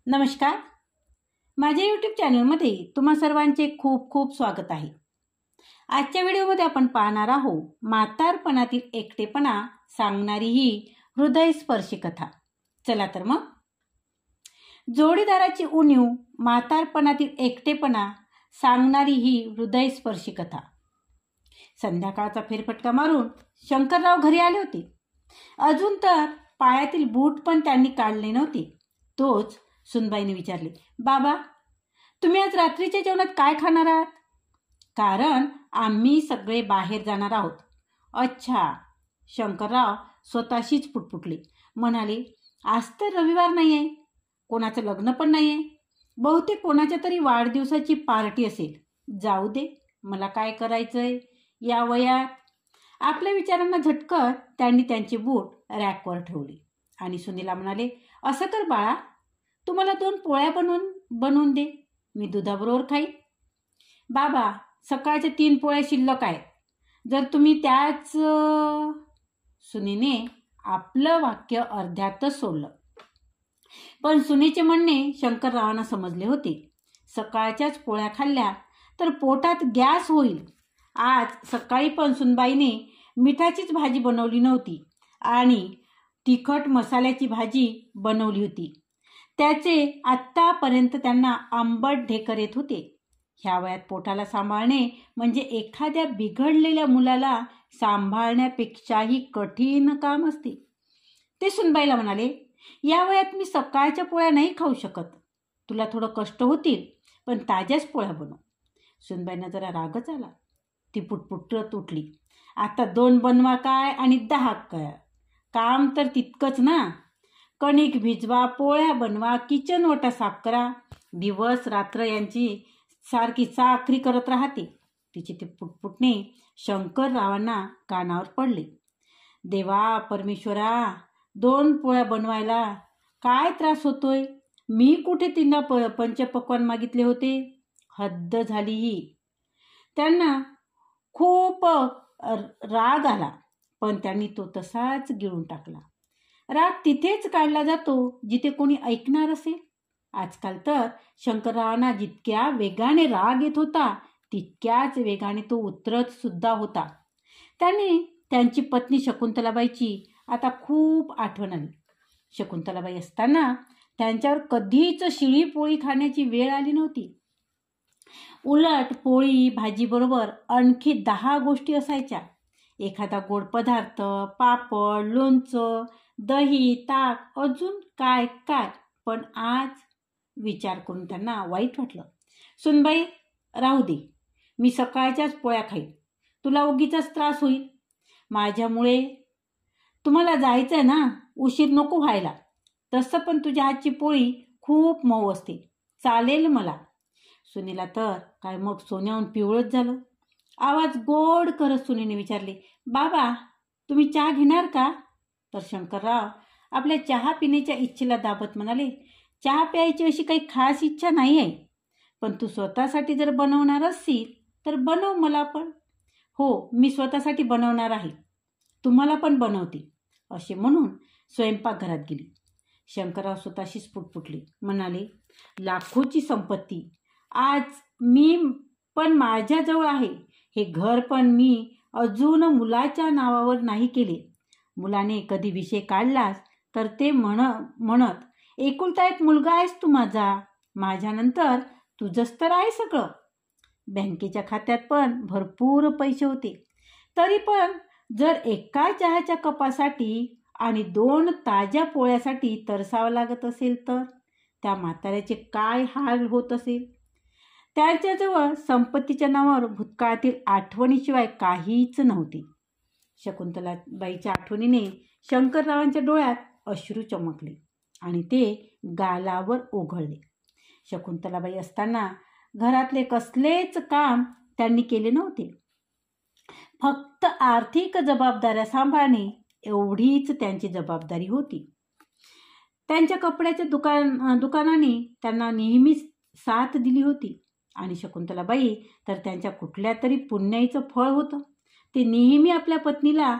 नमस्कार. माझ्या यूट्यूब चॅनलमध्ये तुम्हा सर्वांचे खूप खूप स्वागत आहे. आजच्या व्हिडिओमध्ये आपण पाहणार आहोत म्हातारपणातील एकटेपणा सांगणारी ही हृदयस्पर्शी कथा. चला तर मग. जोडीदाराची उणीव, म्हातारपणातील एकटेपणा सांगणारी ही हृदयस्पर्शी कथा. संध्याकाळचा फेरफटका मारून शंकरराव घरी आले होते. अजून तर पायातील बूट पण त्यांनी काढले नव्हते. तोच सुनबाईने विचारले, बाबा तुम्ही आज रात्रीच्या जेवणात काय खाणार आहात? कारण आम्ही सगळे बाहेर जाणार आहोत. अच्छा. शंकरराव स्वतःशीच पुटपुटले. म्हणाले, आज तर रविवार नाही आहे, कोणाचं लग्न पण नाही आहे, बहुतेक कोणाच्या तरी वाढदिवसाची पार्टी असेल. जाऊ दे, मला काय करायचंय या वयात. आपल्या विचारांना झटकत त्यांनी त्यांचे बूट रॅकवर ठेवले आणि सुनीला म्हणाले, असं कर बाळा, तुम्हाला 2 पोळ्या बनवून दे, मी दुधाबरोबर खाईन. बाबा सकाळच्या 3 पोळ्या शिल्लक आहेत, जर तुम्ही त्याच. सुनीने आपलं वाक्य अर्ध्यातच सोडलं. पण सुनेचे म्हणणे शंकररावांना समजले होते. सकाळच्याच पोळ्या खाल्ल्या तर पोटात गॅस होईल. आज सकाळी पण सुनबाईने मिठाचीच भाजी बनवली नव्हती आणि तिखट मसाल्याची भाजी बनवली होती. त्याचे आत्तापर्यंत त्यांना आंबट ढेकर येत होते. ह्या वयात पोटाला सांभाळणे म्हणजे एखाद्या बिघडलेल्या मुलाला सांभाळण्यापेक्षाही कठीण काम असते. ते सुनबाईला म्हणाले, या वयात मी सकाळच्या पोळ्या नाही खाऊ शकत. तुला थोडं कष्ट होतील, पण ताज्याच पोळ्या बनव. सुनबाईंना जरा रागच आला. ती पुटपुटत उठली. आता 2 बनवा काय आणि 10 काय, काम तर तितकंच ना. कणिक भिजवा, पोळ्या बनवा, किचन ओटा साफ करा, दिवस रात्र यांची सारखी चाकरी करत राहते. तिचे ते पुटपुटणे शंकररावांना कानावर पडले. देवा परमेश्वरा, 2 पोळ्या बनवायला काय त्रास होतोय? मी कुठे तिला पंचपक्वान्न मागितले होते? हद्द झाली ही. त्यांना खूप राग आला, पण त्यांनी तो तसाच गिळून टाकला. राग तिथेच काढला जातो जिथे कोणी ऐकणार असेल. आजकाल तर शंकररावांना जितक्या वेगाने राग येत होता तितक्याच वेगाने तो उतरत सुद्धा होता. त्यांनी त्यांची पत्नी शकुंतलाबाईची आता खूप आठवण आली. शकुंतलाबाई असताना त्यांच्यावर कधीच शिळी पोळी खाण्याची वेळ आली नव्हती. उलट पोळी भाजीबरोबर आणखी 10 गोष्टी असायच्या. एखादा गोड पदार्थ, पापड, लोणचं, दही, ताक, अजून काय काय. पण आज विचार करून त्यांना वाईट वाटलं. सुनबाई राहू दे, मी सकाळच्याच पोळ्या खाईन, तुला उगीचाच त्रास होईल. माझ्यामुळे तुम्हाला जायचंय ना, उशीर नको व्हायला. तसं पण तुझ्या हातची पोळी खूप मऊ असते, चालेल मला. सुनीला तर काय मग सोन्याहून पिवळच झालं. आवाज गोड करत सुनीने विचारले, बाबा तुम्ही चहा घेणार का? तर शंकरराव आपल्या चहा पिण्याच्या इच्छेला दाबत म्हणाले, चहा प्यायची अशी काही खास इच्छा नाही आहे, पण तू स्वतःसाठी जर बनवणार असशील तर बनव मला पण. हो, मी स्वतःसाठी बनवणार आहे, तुम्हाला पण बनवते, असे म्हणून स्वयंपाकघरात गेली. शंकरराव स्वतःशीच पुटपुटले. म्हणाले, लाखोची संपत्ती आज मी पण माझ्याजवळ आहे. हे घर पण मी अजून मुलाच्या नावावर नाही केले. मुलाने कधी विषय काढलास तर ते म्हणत, एकुलता एक मुलगा आहेस तू माझा, माझ्यानंतर तुझंच तर आहे सगळं. बँकेच्या खात्यात पण भरपूर पैसे होते. तरी पण जर एका चहाच्या कपासाठी आणि 2 ताज्या पोळ्यासाठी तरसावं लागत असेल तर त्या म्हाताऱ्याचे काय हाल होत असेल. त्यांच्याजवळ संपत्तीच्या नावावर भूतकाळातील आठवणीशिवाय काहीच नव्हते. शकुंतलाबाईच्या आठवणीने शंकररावांच्या डोळ्यात अश्रू चमकले आणि ते गालावर ओघळले. शकुंतलाबाई असताना घरातले कसलेच काम त्यांनी केले नव्हते. फक्त आर्थिक जबाबदाऱ्या सांभाळणे एवढीच त्यांची जबाबदारी होती. त्यांच्या कपड्याच्या दुकानाने त्यांना नेहमीच साथ दिली होती आणि शकुंतलाबाई तर त्यांच्या कुठल्या तरी पुण्याईचं फळ होतं. ते नेहमी आपल्या पत्नीला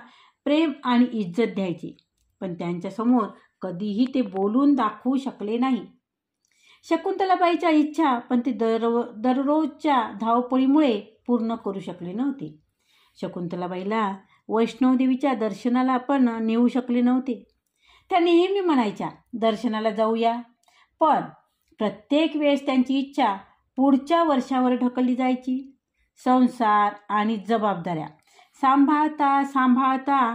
प्रेम आणि इज्जत द्यायचे, पण त्यांच्यासमोर कधीही ते बोलून दाखवू शकले नाही. शकुंतलाबाईच्या इच्छा पण ते दररोजच्या धावपळीमुळे पूर्ण करू शकले नव्हते. शकुंतलाबाईला वैष्णवदेवीच्या दर्शनाला पण नेऊ शकले नव्हते. त्या नेहमी म्हणायच्या, दर्शनाला जाऊया, पण प्रत्येक वेळेस त्यांची इच्छा पुढच्या वर्षावर ढकलली जायची. संसार आणि जबाबदाऱ्या सांभाळता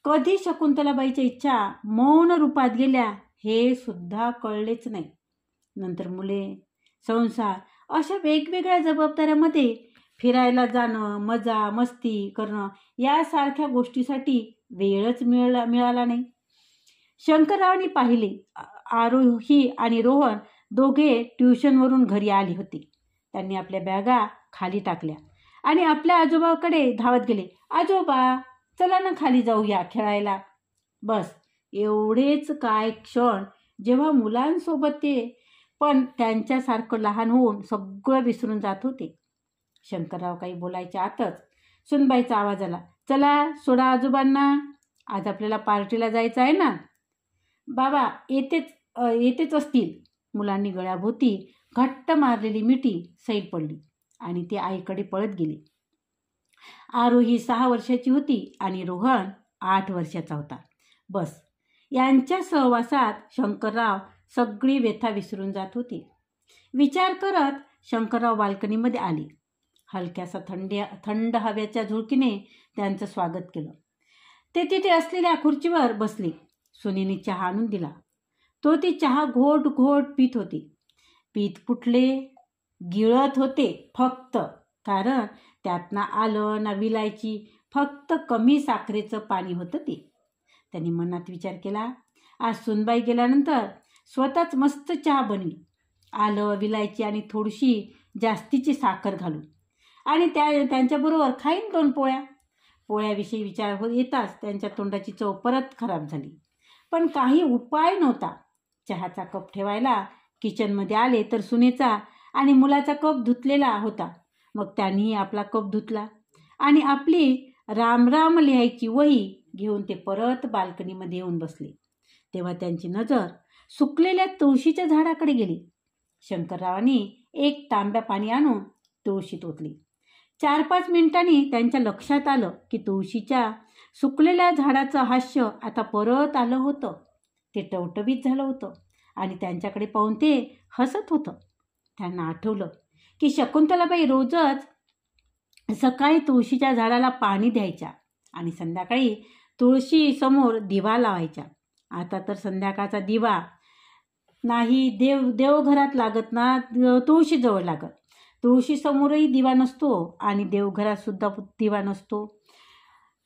कधी शकुंतलाबाईच्या इच्छा मौन रूपात गेल्या हे सुद्धा कळलेच नाही. नंतर मुले, संसार अशा वेगवेगळ्या जबाबदाऱ्यामध्ये फिरायला जाणं, मजा मस्ती करणं यासारख्या गोष्टीसाठी वेळच मिळाला नाही. शंकररावांनी पाहिले, आरोही आणि रोहन दोघे ट्युशनवरून घरी आले होते. त्यांनी आपल्या बॅगा खाली टाकल्या आणि आपल्या आजोबाकडे धावत गेले. आजोबा, चला ना खाली जाऊया खेळायला. बस एवढेच काय क्षण जेव्हा मुलांसोबत ते पण त्यांच्यासारखं लहान होऊन सगळं विसरून जात होते. शंकरराव काही बोलायच्या आतच सुनबाईचा आवाज आला, चला सोडा आजोबांना, आज आपल्याला पार्टीला जायचं आहे ना. बाबा येतेच असतील. मुलांनी गळ्याभोवती घट्ट मारलेली मिठी सैल पडली आणि ती आईकडे पळत गेली. आरोही 6 वर्षाची होती आणि रोहन 8 वर्षाचा होता. बस यांच्या सहवासात शंकरराव सगळी व्यथा विसरून जात होते. विचार करत शंकरराव बाल्कनीमध्ये आले. हलक्यासा थंड हवेच्या झुळकीने त्यांचं स्वागत केलं. ते तिथे असलेल्या खुर्चीवर बसले. सुनेने चहा आणून दिला. ती चहा घोट घोट पीत होती. पीत फुटले, गिळत होते फक्त, कारण त्यात ना आलं ना विलायची, फक्त कमी साखरेचं पाणी होतं ते. त्यांनी मनात विचार केला, आज सुनबाई गेल्यानंतर स्वतःच मस्त चहा बनवी, आलं विलायची आणि थोडीशी जास्तीची साखर घालून, आणि त्यांच्याबरोबर खाईन 2 पोळ्या. पोळ्याविषयी विचार येताच त्यांच्या तोंडाची चव परत खराब झाली. पण काही उपाय नव्हता. चहाचा कप ठेवायला किचनमध्ये आले तर सुनेचा आणि मुलाचा कप धुतलेला होता. मग त्यांनी आपला कप धुतला आणि आपली राम लिहायची वही घेऊन ते परत बाल्कनीमध्ये येऊन बसले. तेव्हा त्यांची नजर सुकलेल्या तुळशीच्या झाडाकडे गेली. शंकररावांनी 1 तांब्या पाणी आणून तुळशीत ओतले. 4-5 मिनिटांनी त्यांच्या लक्षात आलं की तुळशीच्या सुकलेल्या झाडाचं हास्य आता परत आलं होतं. ते टवटवीत झालं होतं आणि त्यांच्याकडे पाहून ते हसत होतं. त्यांना आठवलं की शकुंतलाबाई रोजच सकाळी तुळशीच्या झाडाला पाणी द्यायच्या आणि संध्याकाळी तुळशी समोर दिवा लावायच्या. आता तर संध्याकाळचा दिवा नाही देवघरात लागत ना तुळशीजवळ लागत. तुळशीसमोरही दिवा नसतो आणि देवघरात सुद्धा दिवा नसतो.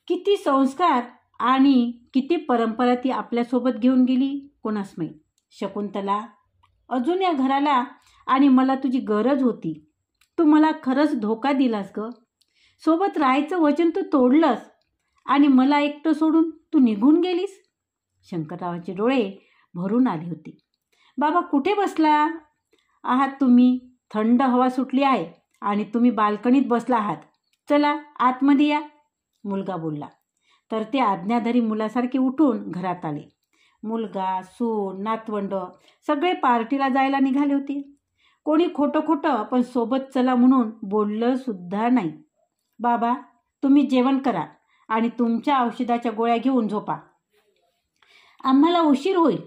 किती संस्कार आणि किती परंपरा ती आपल्यासोबत घेऊन गेली कोणास माहीत. शकुंतला, अजून या घराला आणि मला तुझी गरज होती. तू मला खरंच धोका दिलास ग. सोबत राहायचं वचन तू तोडलंस आणि मला एकटं सोडून तू निघून गेलीस. शंकररावांचे डोळे भरून आले होते. बाबा, कुठे बसला आहात तुम्ही? थंड हवा सुटली आहे आणि तुम्ही बाल्कनीत बसला आहात. चला आतमध्ये या, मुलगा बोलला. तर ते आज्ञाधारी मुलासारखे उठून घरात आले. मुलगा, सून, नातवंड सगळे पार्टीला जायला निघाले होते. कोणी खोटं पण सोबत चला म्हणून बोललं सुद्धा नाही. बाबा, तुम्ही जेवण करा आणि तुमच्या औषधाच्या गोळ्या घेऊन झोपा. आम्हाला उशीर होईल.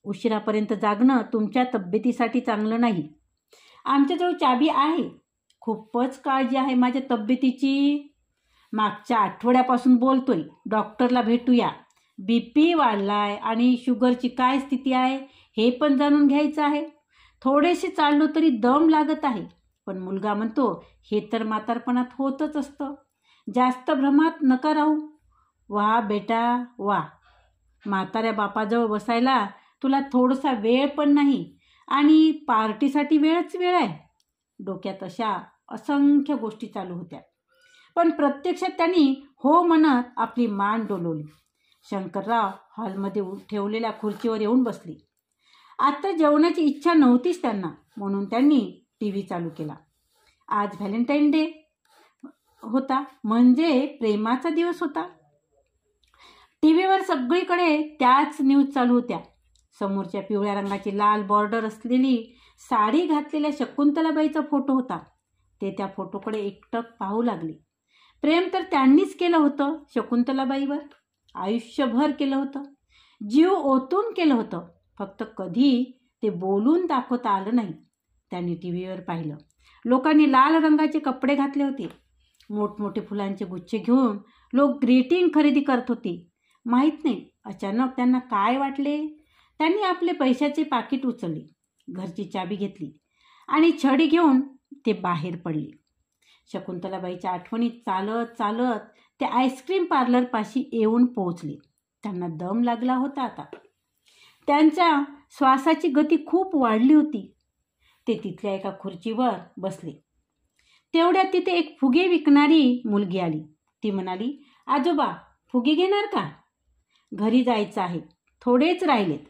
उशिरापर्यंत जागणं तुमच्या तब्येतीसाठी चांगलं नाही. आमच्याजवळ चाबी आहे. खूपच काळजी आहे माझ्या तब्येतीची. मागच्या आठवड्यापासून बोलतोय. डॉक्टरला भेटूया. BP वाढलाय आणि शुगरची काय स्थिती आहे हे पण जाणून घ्यायचं आहे. थोडेसे चाललो तरी दम लागत आहे. पण मुलगा म्हणतो, हे तर म्हातारपणात होतच असतं. जास्त भ्रमात नका राहू. वा बेटा वा, म्हाताऱ्या बापाजवळ बसायला तुला थोडासा वेळ पण नाही आणि पार्टीसाठी वेळच वेळ आहे. डोक्यात अशा असंख्य गोष्टी चालू होत्या. पण प्रत्यक्षात त्यांनी हो म्हणत आपली मान डोलवली. शंकरराव हॉलमध्ये ठेवलेल्या खुर्चीवर येऊन बसले. आता जेवणाची इच्छा नव्हतीच त्यांना, म्हणून त्यांनी TV चालू केला. आज व्हॅलेंटाईन डे होता, म्हणजे प्रेमाचा दिवस होता. टीव्हीवर सगळीकडे त्याच न्यूज चालू होत्या. समोरच्या पिवळ्या रंगाची लाल बॉर्डर असलेली साडी घातलेल्या शकुंतलाबाईचा फोटो होता. ते त्या फोटोकडे एकटक पाहू लागले. प्रेम तर त्यांनीच केलं होतं शकुंतलाबाईवर, आयुष्यभर केलं होतं, जीव ओतून केलं होतं. फक्त कधी ते बोलून दाखवता आलं नाही. त्यांनी टीव्हीवर पाहिलं, लोकांनी लाल रंगाचे कपडे घातले होते. मोठमोठे फुलांचे गुच्छे घेऊन लोक ग्रीटिंग खरेदी करत होते. माहीत नाही अचानक त्यांना काय वाटले. त्यांनी आपले पैशाचे पाकिट उचलले, घरची चाबी घेतली आणि छडी घेऊन ते बाहेर पडले. शकुंतलाबाईच्या आठवणीत चालत चालत ते आईस्क्रीम पार्लरपाशी येऊन पोहोचले. त्यांना दम लागला होता आता. त्यांच्या श्वासाची गती खूप वाढली होती. ते तिथल्या एका खुर्चीवर बसले. तेवढ्यात तिथे एक फुगे विकणारी मुलगी आली. ती म्हणाली, आजोबा फुगे घेणार का? घरी जायचं आहे, थोडेच राहिलेत.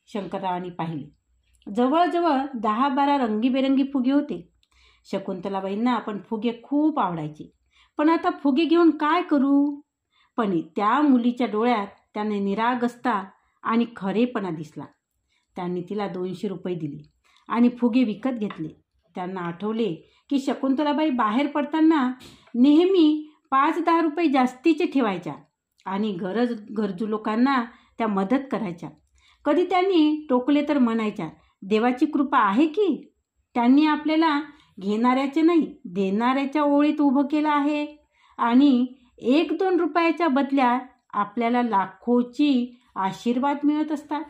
शंकररावांनी पाहिले. जवळजवळ 10-12 रंगीबेरंगी फुगे होते. शकुंतलाबाईंना आपण फुगे खूप आवडायचे. पण आता फुगे घेऊन काय करू? पण त्या मुलीच्या डोळ्यात त्याने निरागसता आणि खरेपणा दिसला. त्यांनी तिला 200 रुपये दिले आणि फुगे विकत घेतले. त्यांना आठवले की शकुंतलाबाई बाहेर पडताना नेहमी 5-10 रुपये जास्तीचे ठेवायच्या आणि गरजू लोकांना त्या मदत करायच्या. कधी त्यांनी टोकले तर म्हणायच्या, देवाची कृपा आहे की त्यांनी आपल्याला घेणाऱ्याचे नाही देणाऱ्याच्या ओळीत उभं केलं आहे आणि 1-2 रुपयाच्या बदल्यात आपल्याला लाखोची आशीर्वाद मिळत असतात.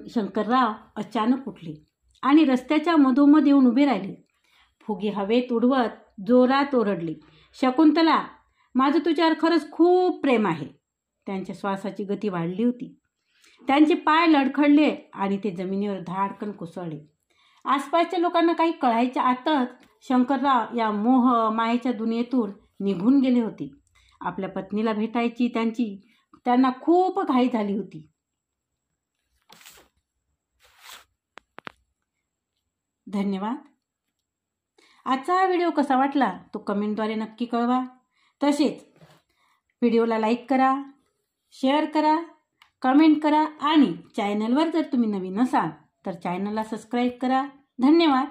शंकरराव अचानक उठले आणि रस्त्याच्या मधोमध येऊन उभे राहिले. फुगे हवेत उडवत जोरात ओरडले, शकुंतला, माझं तुझ्यावर खरंच खूप प्रेम आहे. त्यांच्या श्वासाची गती वाढली होती. त्यांचे पाय लडखडले आणि ते जमिनीवर धाडकन कोसळले. आसपासच्या लोकांना काही कळायच्या आतच शंकरराव या मोह मायेच्या दुनियेतून निघून गेले होते. आपल्या पत्नीला भेटायची त्यांना खूप घाई झाली होती. धन्यवाद. आजचा हा व्हिडिओ कसा वाटला तो कमेंटद्वारे नक्की कळवा. तसेच व्हिडिओला लाईक करा, शेअर करा, कमेंट करा आणि चॅनलवर जर तुम्ही नवीन असाल तर चॅनलला सबस्क्राईब करा. धन्यवाद.